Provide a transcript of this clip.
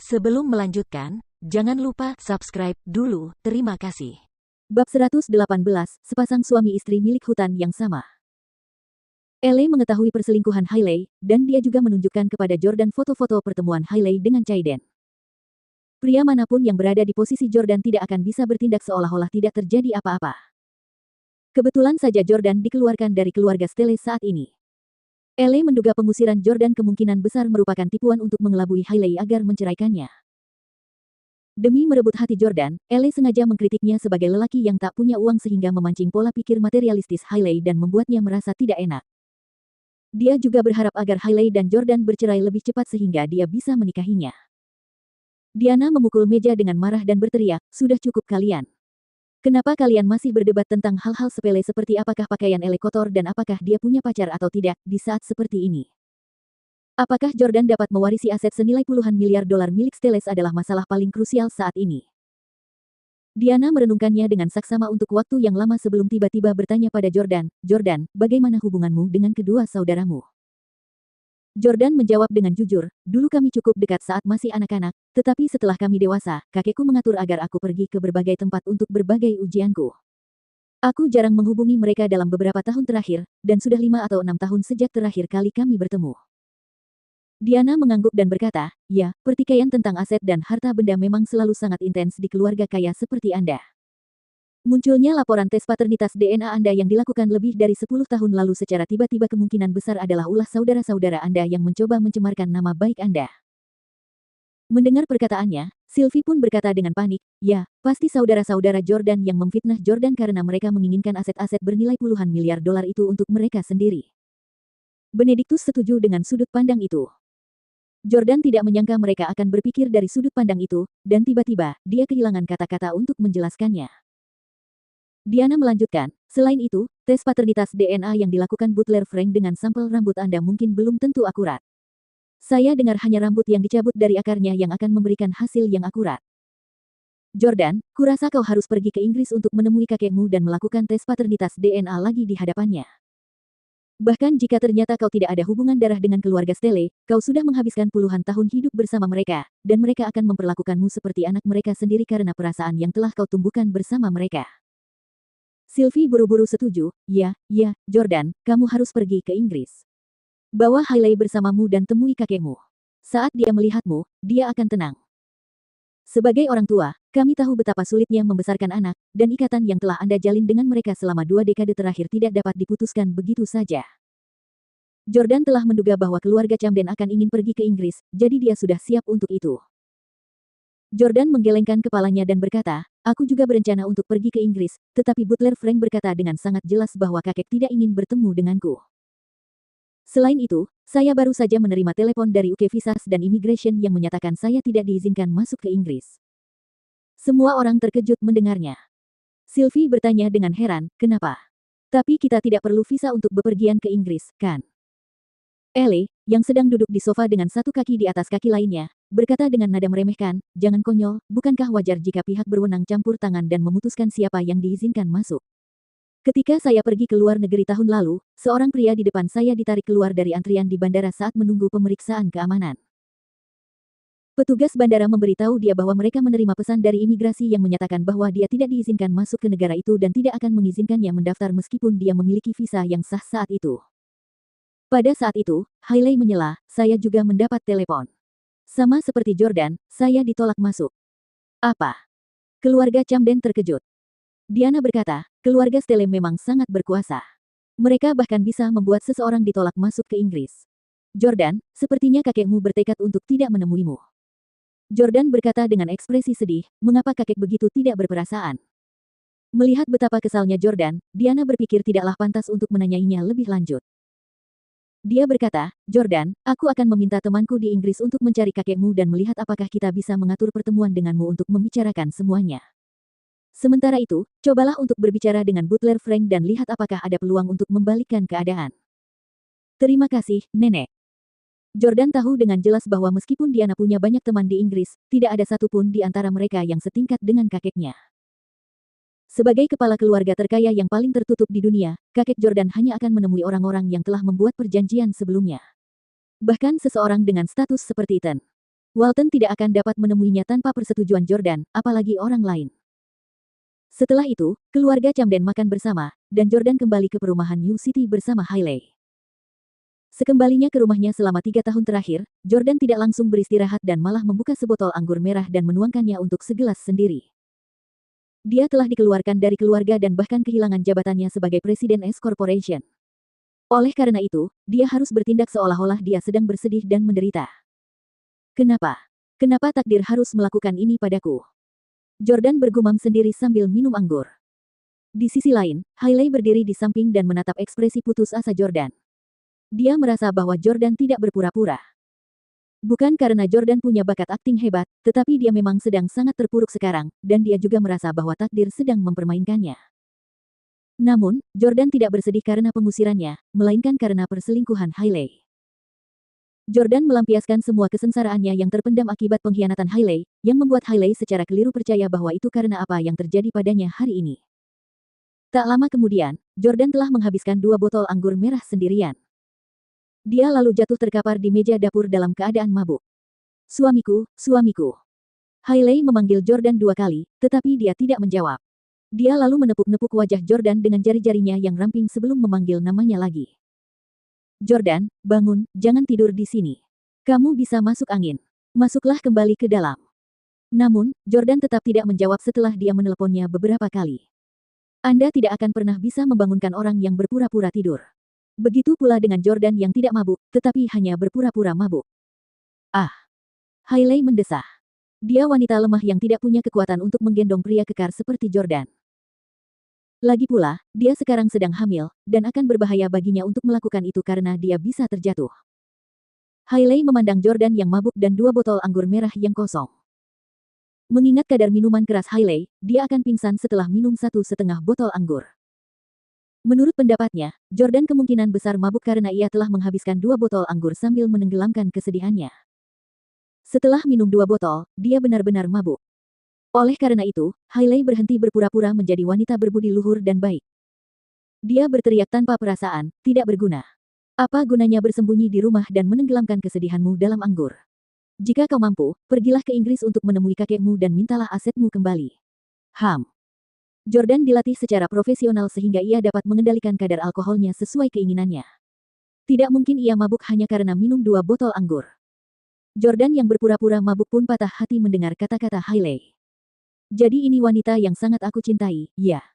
Sebelum melanjutkan, jangan lupa subscribe dulu. Terima kasih. Bab 118, sepasang suami istri milik hutan yang sama. Ellie mengetahui perselingkuhan Hailey, dan dia juga menunjukkan kepada Jordan foto-foto pertemuan Hailey dengan Chaiden. Pria manapun yang berada di posisi Jordan tidak akan bisa bertindak seolah-olah tidak terjadi apa-apa. Kebetulan saja Jordan dikeluarkan dari keluarga Stelle saat ini. Ellie menduga pengusiran Jordan kemungkinan besar merupakan tipuan untuk mengelabui Hailey agar menceraikannya. Demi merebut hati Jordan, Ellie sengaja mengkritiknya sebagai lelaki yang tak punya uang sehingga memancing pola pikir materialistis Hailey dan membuatnya merasa tidak enak. Dia juga berharap agar Hailey dan Jordan bercerai lebih cepat sehingga dia bisa menikahinya. Diana memukul meja dengan marah dan berteriak, "Sudah cukup kalian. Kenapa kalian masih berdebat tentang hal-hal sepele seperti apakah pakaian Ellie kotor dan apakah dia punya pacar atau tidak di saat seperti ini? Apakah Jordan dapat mewarisi aset senilai puluhan miliar dolar milik Stelles adalah masalah paling krusial saat ini." Diana merenungkannya dengan saksama untuk waktu yang lama sebelum tiba-tiba bertanya pada Jordan, "Jordan, bagaimana hubunganmu dengan kedua saudaramu?" Jordan menjawab dengan jujur, "Dulu kami cukup dekat saat masih anak-anak, tetapi setelah kami dewasa, kakekku mengatur agar aku pergi ke berbagai tempat untuk berbagai ujianku. Aku jarang menghubungi mereka dalam beberapa tahun terakhir, dan sudah 5 atau 6 tahun sejak terakhir kali kami bertemu." Diana mengangguk dan berkata, "Ya, pertikaian tentang aset dan harta benda memang selalu sangat intens di keluarga kaya seperti Anda. Munculnya laporan tes paternitas DNA Anda yang dilakukan lebih dari 10 tahun lalu secara tiba-tiba kemungkinan besar adalah ulah saudara-saudara Anda yang mencoba mencemarkan nama baik Anda." Mendengar perkataannya, Sylvie pun berkata dengan panik, "Ya, pasti saudara-saudara Jordan yang memfitnah Jordan karena mereka menginginkan aset-aset bernilai puluhan miliar dolar itu untuk mereka sendiri." Benedictus setuju dengan sudut pandang itu. Jordan tidak menyangka mereka akan berpikir dari sudut pandang itu, dan tiba-tiba, dia kehilangan kata-kata untuk menjelaskannya. Diana melanjutkan, "Selain itu, tes paternitas DNA yang dilakukan Butler Frank dengan sampel rambut Anda mungkin belum tentu akurat. Saya dengar hanya rambut yang dicabut dari akarnya yang akan memberikan hasil yang akurat. Jordan, kurasa kau harus pergi ke Inggris untuk menemui kakekmu dan melakukan tes paternitas DNA lagi di hadapannya. Bahkan jika ternyata kau tidak ada hubungan darah dengan keluarga Stelle, kau sudah menghabiskan puluhan tahun hidup bersama mereka, dan mereka akan memperlakukanmu seperti anak mereka sendiri karena perasaan yang telah kau tumbuhkan bersama mereka." Sylvie buru-buru setuju, "Ya, Jordan, kamu harus pergi ke Inggris. Bawa Hailey bersamamu dan temui kakekmu. Saat dia melihatmu, dia akan tenang. Sebagai orang tua, kami tahu betapa sulitnya membesarkan anak, dan ikatan yang telah Anda jalin dengan mereka selama 2 dekade terakhir tidak dapat diputuskan begitu saja." Jordan telah menduga bahwa keluarga Camden akan ingin pergi ke Inggris, jadi dia sudah siap untuk itu. Jordan menggelengkan kepalanya dan berkata, "Aku juga berencana untuk pergi ke Inggris, tetapi Butler Frank berkata dengan sangat jelas bahwa kakek tidak ingin bertemu denganku. Selain itu, saya baru saja menerima telepon dari UK Visas dan Immigration yang menyatakan saya tidak diizinkan masuk ke Inggris." Semua orang terkejut mendengarnya. Sylvie bertanya dengan heran, "Kenapa? Tapi kita tidak perlu visa untuk bepergian ke Inggris, kan?" Ellie, yang sedang duduk di sofa dengan satu kaki di atas kaki lainnya, berkata dengan nada meremehkan, "Jangan konyol, bukankah wajar jika pihak berwenang campur tangan dan memutuskan siapa yang diizinkan masuk? Ketika saya pergi ke luar negeri tahun lalu, seorang pria di depan saya ditarik keluar dari antrian di bandara saat menunggu pemeriksaan keamanan. Petugas bandara memberitahu dia bahwa mereka menerima pesan dari imigrasi yang menyatakan bahwa dia tidak diizinkan masuk ke negara itu dan tidak akan mengizinkannya mendaftar meskipun dia memiliki visa yang sah saat itu. Pada saat itu, Hailey menyela, saya juga mendapat telepon. Sama seperti Jordan, saya ditolak masuk." "Apa?" Keluarga Camden terkejut. Diana berkata, "Keluarga Stelle memang sangat berkuasa. Mereka bahkan bisa membuat seseorang ditolak masuk ke Inggris. Jordan, sepertinya kakekmu bertekad untuk tidak menemuimu." Jordan berkata dengan ekspresi sedih, "Mengapa kakek begitu tidak berperasaan?" Melihat betapa kesalnya Jordan, Diana berpikir tidaklah pantas untuk menanyainya lebih lanjut. Dia berkata, "Jordan, aku akan meminta temanku di Inggris untuk mencari kakekmu dan melihat apakah kita bisa mengatur pertemuan denganmu untuk membicarakan semuanya. Sementara itu, cobalah untuk berbicara dengan Butler Frank dan lihat apakah ada peluang untuk membalikkan keadaan." "Terima kasih, Nenek." Jordan tahu dengan jelas bahwa meskipun Diana punya banyak teman di Inggris, tidak ada satupun di antara mereka yang setingkat dengan kakeknya. Sebagai kepala keluarga terkaya yang paling tertutup di dunia, kakek Jordan hanya akan menemui orang-orang yang telah membuat perjanjian sebelumnya. Bahkan seseorang dengan status seperti Ethan. Walton tidak akan dapat menemuinya tanpa persetujuan Jordan, apalagi orang lain. Setelah itu, keluarga Camden makan bersama, dan Jordan kembali ke perumahan New City bersama Hailey. Sekembalinya ke rumahnya selama 3 tahun terakhir, Jordan tidak langsung beristirahat dan malah membuka sebotol anggur merah dan menuangkannya untuk segelas sendiri. Dia telah dikeluarkan dari keluarga dan bahkan kehilangan jabatannya sebagai Presiden S Corporation. Oleh karena itu, dia harus bertindak seolah-olah dia sedang bersedih dan menderita. Kenapa? Kenapa takdir harus melakukan ini padaku? Jordan bergumam sendiri sambil minum anggur. Di sisi lain, Hailey berdiri di samping dan menatap ekspresi putus asa Jordan. Dia merasa bahwa Jordan tidak berpura-pura. Bukan karena Jordan punya bakat akting hebat, tetapi dia memang sedang sangat terpuruk sekarang, dan dia juga merasa bahwa takdir sedang mempermainkannya. Namun, Jordan tidak bersedih karena pengusirannya, melainkan karena perselingkuhan Hailey. Jordan melampiaskan semua kesengsaraannya yang terpendam akibat pengkhianatan Hailey, yang membuat Hailey secara keliru percaya bahwa itu karena apa yang terjadi padanya hari ini. Tak lama kemudian, Jordan telah menghabiskan 2 botol anggur merah sendirian. Dia lalu jatuh terkapar di meja dapur dalam keadaan mabuk. Suamiku, suamiku. Hailey memanggil Jordan 2 kali, tetapi dia tidak menjawab. Dia lalu menepuk-nepuk wajah Jordan dengan jari-jarinya yang ramping sebelum memanggil namanya lagi. Jordan, bangun, jangan tidur di sini. Kamu bisa masuk angin. Masuklah kembali ke dalam. Namun, Jordan tetap tidak menjawab setelah dia meneleponnya beberapa kali. Anda tidak akan pernah bisa membangunkan orang yang berpura-pura tidur. Begitu pula dengan Jordan yang tidak mabuk, tetapi hanya berpura-pura mabuk. Ah! Hailey mendesah. Dia wanita lemah yang tidak punya kekuatan untuk menggendong pria kekar seperti Jordan. Lagi pula, dia sekarang sedang hamil, dan akan berbahaya baginya untuk melakukan itu karena dia bisa terjatuh. Hailey memandang Jordan yang mabuk dan 2 botol anggur merah yang kosong. Mengingat kadar minuman keras Hailey, dia akan pingsan setelah minum 1,5 botol anggur. Menurut pendapatnya, Jordan kemungkinan besar mabuk karena ia telah menghabiskan 2 botol anggur sambil menenggelamkan kesedihannya. Setelah minum 2 botol, dia benar-benar mabuk. Oleh karena itu, Hailey berhenti berpura-pura menjadi wanita berbudi luhur dan baik. Dia berteriak tanpa perasaan, tidak berguna. Apa gunanya bersembunyi di rumah dan menenggelamkan kesedihanmu dalam anggur? Jika kau mampu, pergilah ke Inggris untuk menemui kakekmu dan mintalah asetmu kembali. Jordan dilatih secara profesional sehingga ia dapat mengendalikan kadar alkoholnya sesuai keinginannya. Tidak mungkin ia mabuk hanya karena minum 2 botol anggur. Jordan yang berpura-pura mabuk pun patah hati mendengar kata-kata Hailey. Jadi ini wanita yang sangat aku cintai, ya.